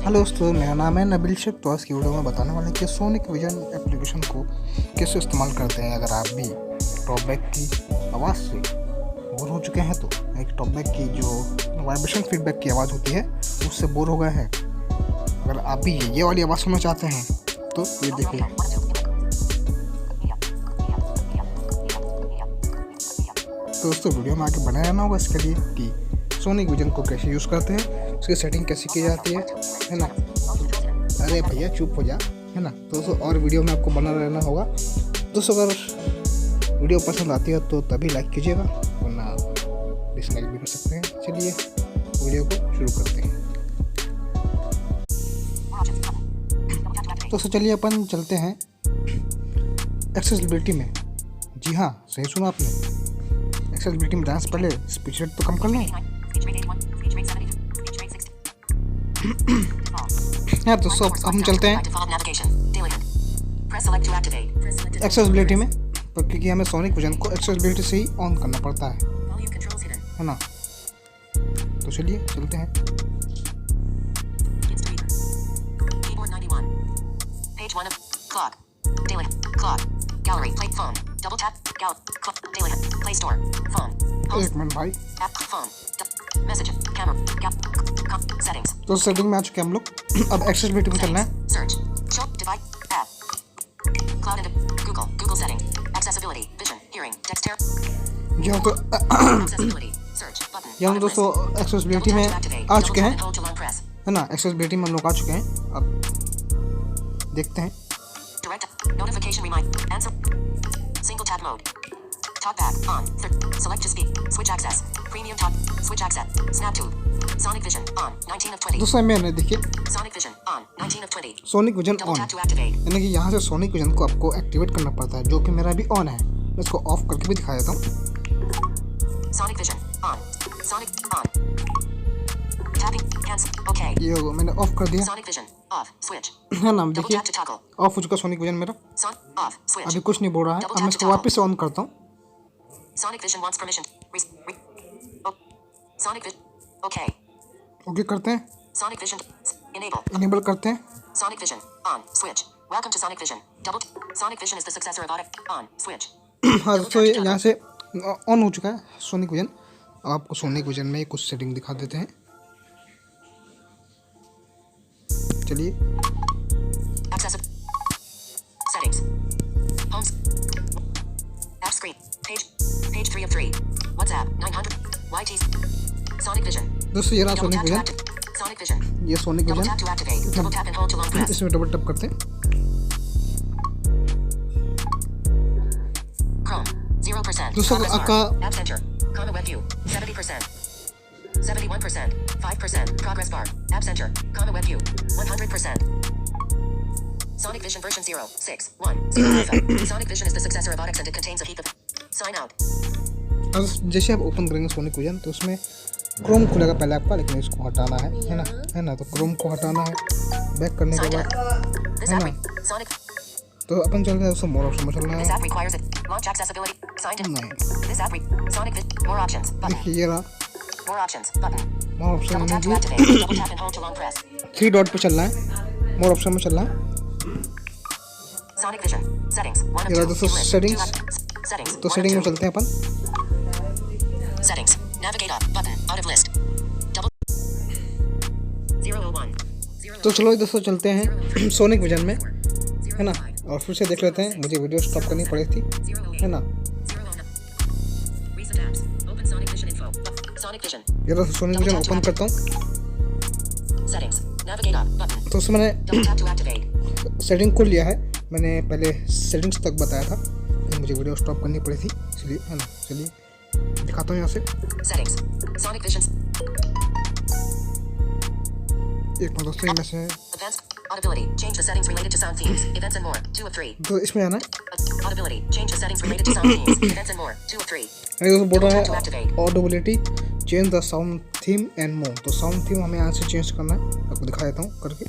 Hello दोस्तों, मेरा नाम है नबील शेख। तो आज की वीडियो में बताने वाले हैं कि सोनिक विजन एप्लीकेशन को कैसे इस्तेमाल करते हैं। अगर आप भी टॉकबैक की आवाज़ से बोर हो चुके हैं तो एक टॉकबैक की जो वाइब्रेशन फीडबैक की आवाज़ होती है उससे बोर हो गए हैं, अगर आप भी ये वाली आवाज़ सुनना चाहते हैं तो ये देखिए। तो दोस्तों वीडियो में आगे बने रहना होगा इसके लिए कि सोनिक विजन को कैसे यूज़ करते हैं, उसकी सेटिंग कैसे की जाती है ना। अरे भैया चुप हो जा, है ना। तो दोस्तों और वीडियो में आपको बना रहना होगा। दोस्तों अगर वीडियो पसंद आती है तो तभी लाइक कीजिएगा, वरना डिसलाइक भी कर सकते हैं। चलिए वीडियो को शुरू करते हैं। दोस्तों चलिए अपन चलते हैं एक्सेसिबिलिटी में। जी हाँ, सही सुना आपने। एक्सेसिबिलिटी में जाने से पहले स्पीच रेट तो कम कर लें। यार दोस्तों अब हम चलते हैं एक्सेसिबिलिटी में, पर क्योंकि हमें सोनिक विजन को एक्सेसिबिलिटी से ही ऑन करना पड़ता है ना। तो चलिए चलते हैं। एक मिनट भाई, तो सेटिंग में आ चुके हैं हम लोग। अब एक्सेसिबिलिटी में चलना है। यहाँ दोस्तों एक्सेसिबिलिटी में आ चुके हैं, है ना। एक्सेसिबिलिटी में हम लोग आ चुके हैं। अब देखते हैं। Talkback on. Select to speak. Switch access. Premium talk. Switch access. Snap tube. SonicVision on. 19 of 20. दूसरा में देखिए SonicVision on. 19 of 20. SonicVision on. यानी कि यहाँ से SonicVision को आपको एक्टिवेट करना पड़ता है, जो कि मेरा भी ऑन है। मैं इसको ऑफ करके भी दिखा देता हूँ। SonicVision on. Sonic on. Tapping. Cancel. Okay. ये मैंने ऑफ कर दिया। SonicVision off. Switch. है ना, देखिए ऑफ हो चुका SonicVision मेरा। Off. Switch. अभी कुछ नहीं बोल रहा है। अब मैं इसको वापस से ऑन करता हूँ। SonicVision wants permission. SonicVision. Okay. Okay करते हैं। SonicVision enable करते हैं। SonicVision on switch. Welcome to SonicVision. SonicVision is the successor of on switch. हाँ तो यहाँ से ऑन हो चुका है SonicVision। अब आपको SonicVision में कुछ सेटिंग दिखा देते हैं। चलिए settings. Home. App screen. Page 3 of 3. WhatsApp 900. YT. SonicVision. दोस्तों ये रहा SonicVision। ये SonicVision। इसमें डबल टैप करते हैं। Chrome 0%. दोस्तों आपका App Center. Comma Web View 70%. 71%. 5%. Progress bar. App Center. Comma Web View 100%. SonicVision version 0.6.1. SonicVision is the successor of Odyx and it contains a heap of Sign out. अब जैसे आप open करेंगे SonicVision तो उसमें Chrome खुलेगा पहले आपका, लेकिन इसको हटाना है ना। तो क्रोम को हटाना है। बैक करने के बाद है ना, तो अपन चल रहे हैं मोर ऑप्शन में चलना है। देखिए ये रहा मोर ऑप्शन। थ्री डॉट पे चलना है, मोर ऑप्शन में चलना है। ये रहा दोस्तों सेटिंग्स। तो सेटिंग में चलते हैं अपन। Settings. Navigate up button. Out of list. 001. तो चलो दोस्तों चलते हैं SonicVision में, है ना। और फिर से देख लेते हैं। मुझे वीडियो स्टॉप करनी पड़ी थी, है ना। ये तो SonicVision ओपन करता हूँ। तो उसमें मैंने सेटिंग खोल लिया है। मैंने पहले सेटिंग्स तक बताया था, फिर मुझे वीडियो स्टॉप करनी पड़ी थी इसलिए, है ना। चलिए दिखाता हूँ यहाँ से। Settings. SonicVision. एक मिनट दोस्तों, ये में से Audibility. Change the settings related to sound themes, events and more. 2 of 3. तो इसमें आना है Audibility. Change the settings related to sound themes, events and more. 2 of 3. ये दोस्तों बोल रहा है Audibility. Change the sound theme and more. तो sound theme हमें यहाँ से चेंज करना है। आपको दिखा देता हूँ करके।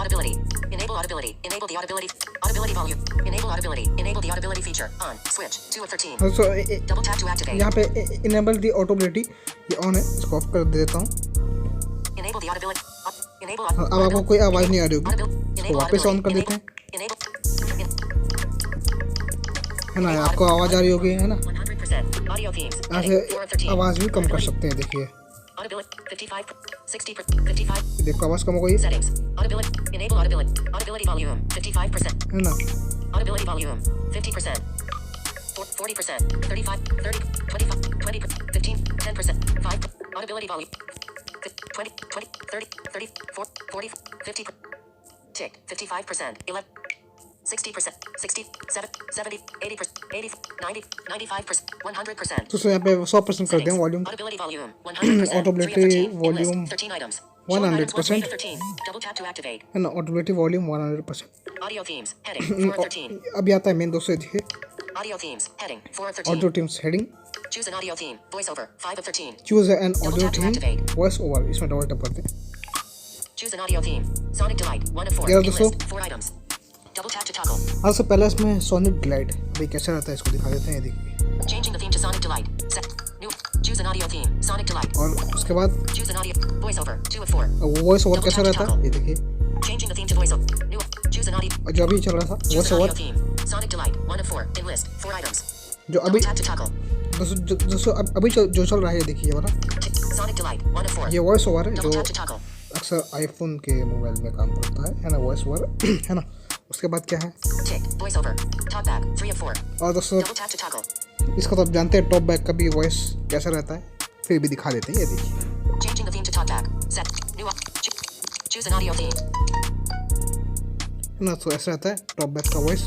Audibility. Enable audibility. Enable the audibility. Audibility volume. Enable audibility. Enable the audibility feature. On. Switch. 2 of 13. So, double tap to activate. यहाँ पे enable the audibility ये on है, इसको ऑफ कर देता हूँ। Enable the audibility. Enable. अब आपको कोई आवाज नहीं आ रही होगी, इसको वापस ऑन कर देते हैं, है ना। आपको आवाज आ रही होगी, है ना। ऐसे आवाज भी कम कर सकते हैं, देखिए। देखो आवाज कम हो गई, है ना। 40%, 35, 30, 25, 20, 15, 10%, 5, audibility volume, 20, 30, 34, 40, 50, tick, 55%, 11, 60%, 60, 70, 80%, 80, 90, 95%, 100%. तो यहाँ पे 100% कर दें volume, Audibility volume, 100%, audibility volume 13 items, 100%, 13, double tap to activate. है ना। ऑटोबिलिटी volume 100%। Audio themes, heading, 4 of 13. अभी आता है मेन, दोस्तों देखिए, Audio themes, heading, 4 of 13. Audio teams heading, Choose an audio theme, voiceover, 5 of 13. Choose an audio team voice over, इसमें double tap करते हैं। Choose an audio theme, Sonic Delight, 1 of 4. यार In दोस्तों, list, 4 items. Double tap to toggle. आज से पहले इसमें sonic delight अभी कैसा रहता है, इसको दिखा देते हैं, देखिए। Changing the theme to Sonic Delight. Set. New. Choose an audio theme, Sonic Delight. और उसके बाद Choose an audio voiceover, 2 of 4. Voice over कैसा रहता है, ये देखिए। Changing the theme to voiceover. New. Choose an audio. और जो अभी चल रहा था Choose voice an over, audio theme, Sonic Delight, 1 of 4. In list, 4 items. जो अभी Double tap to toggle. दोस्तों अभी जो चल रहा है, देखिए वाला, Sonic Delight, 1 of 4. ये वॉइस ओवर है Double जो tap to toggle. अक्सर आईफोन के मोबाइल में काम करता है ना, वॉइस ओवर, है ना। उसके बाद क्या है, Tick. Voiceover. Talkback, 3 of 4. और दोस्तों Double tap to toggle. इसका तो आप जानते हैं टॉप बैक का भी वॉइस कैसा रहता है, फिर भी दिखा देते हैं, ये देखिए। Changing the theme to talkback. Set. New. Choose an audio theme. ना, तो ऐसा रहता है टॉप बैक का voice.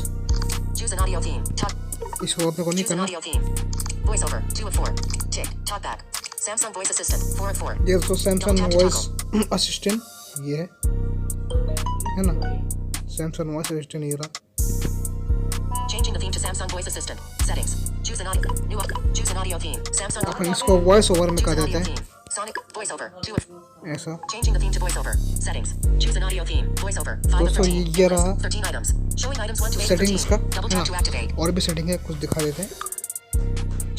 Choose an audio theme. Talk. इसको अपने को नहीं Choose an करना। audio theme. Voiceover, 2 of 4. Tick. Talkback. Samsung Voice Assistant, 4 of 4. ये दोस्तों सैमसंग वॉइस असिस्टेंट ये है ना। सैमसंग वॉइस असिस्टेंट ये रहा। Changing the theme to Samsung Voice Assistant. Settings. Choose an audio. New. Choose an audio theme. Samsung. अपन इसको voice over में कर Choose an देते audio हैं, theme. Sonic voiceover, 2 of. ऐसा। Changing the theme to voiceover. Settings. Choose an audio theme. Voiceover, 5 of दोस्तों 13. ये रहा 13 items. Showing items 1 to 8 of settings 13. का, Double है tap to ना। activate. और भी सेटिंग है, कुछ दिखा देते हैं।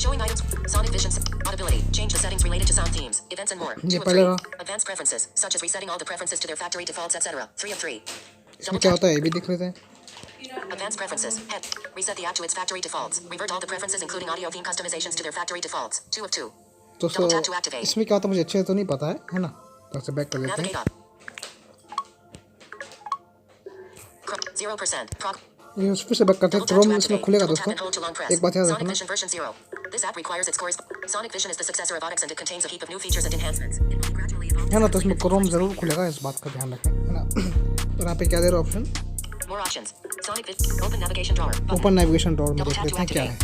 Showing items. SonicVision. Audibility. Change the settings related to sound themes, events and more. ये 2 of पहले 3. रहा। Advanced preferences, such as resetting all the preferences to their factory defaults, etc. 3 of 3. इसमें क्या होता है, ये भी देख लेते हैं। Advanced preferences. Head. Reset the app to its factory defaults. Revert all the preferences including audio theme customizations to their factory defaults. 2 of 2. दोस्तों Double tap to activate. इसमें क्या होता है मुझे अच्छे से तो नहीं पता है ना, तो ऐसे बैक कर देते Navigate हैं। up. 0%. ये फिर से बैक करते हैं, क्रोम इसमें खुलेगा दोस्तों। एक बात याद रखना, SonicVision version 0. This app requires its corresponding. SonicVision is the successor of Onyx and it contains a heap of new features and enhancements. It will gradually evolve. है ना। तो इसमें क्रोम जरूर खुलेगा, इस बात का ध्यान रखें, है ना। तो यहाँ पे क्या दे रहा है option, More options. Open navigation drawer. Button. Open navigation drawer में Double देख tap लेते to हैं क्या है। activate.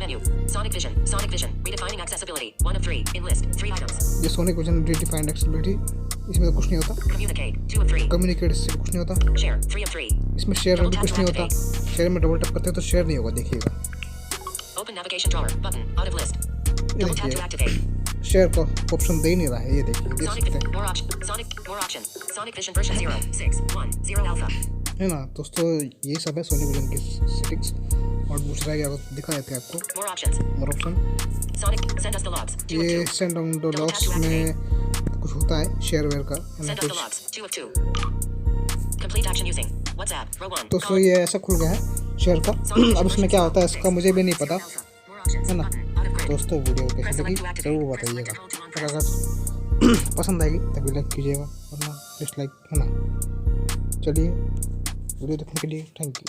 Menu. SonicVision. SonicVision. Redefining accessibility. 1 of 3. In list. 3 items. ये सोनिक विजन रिडिफाइंड एक्सेसिबिलिटी, इसमें तो कुछ नहीं होता। Communicate. 2 of 3. कम्युनिकेट इससे कुछ नहीं होता। Share. 3 of 3. इसमें शेयर में भी कुछ नहीं होता। शेयर में डबल टैप करते हैं तो शेयर नहीं होगा, देखिएगा। Open navigation drawer. Button. Out of list. ये Double tap to देखिए activate. शेयर का ऑप्शन दे ही नहीं रहा है, ये देखिए, देख Sonic. सकते हैं, More option. More option. SonicVision version 0. 6. 1. 0 alpha. है ना। दोस्तों ये सब है सोनिक विजन की सेटिंग्स, और दूसरा क्या दिखा देते हैं आपको। More options. More option, Sonic. Send us the logs. 2 of 2. ये सेंड ऑन द लॉग्स में कुछ होता है शेयर वेयर का, है ना। Send us the कुछ logs. 2 of 2. Complete action using WhatsApp. Row 1. दोस्तों ये ऐसा खुल गया है शेयर का। अब इसमें क्या होता है इसका मुझे भी नहीं पता, है ना। दोस्तों वीडियो कैसी लगी ज़रूर बताइएगा, अगर पसंद आएगी तभी लाइक कीजिएगा, वरना डिसलाइक, है ना। चलिए, वीडियो देखने के लिए थैंक यू।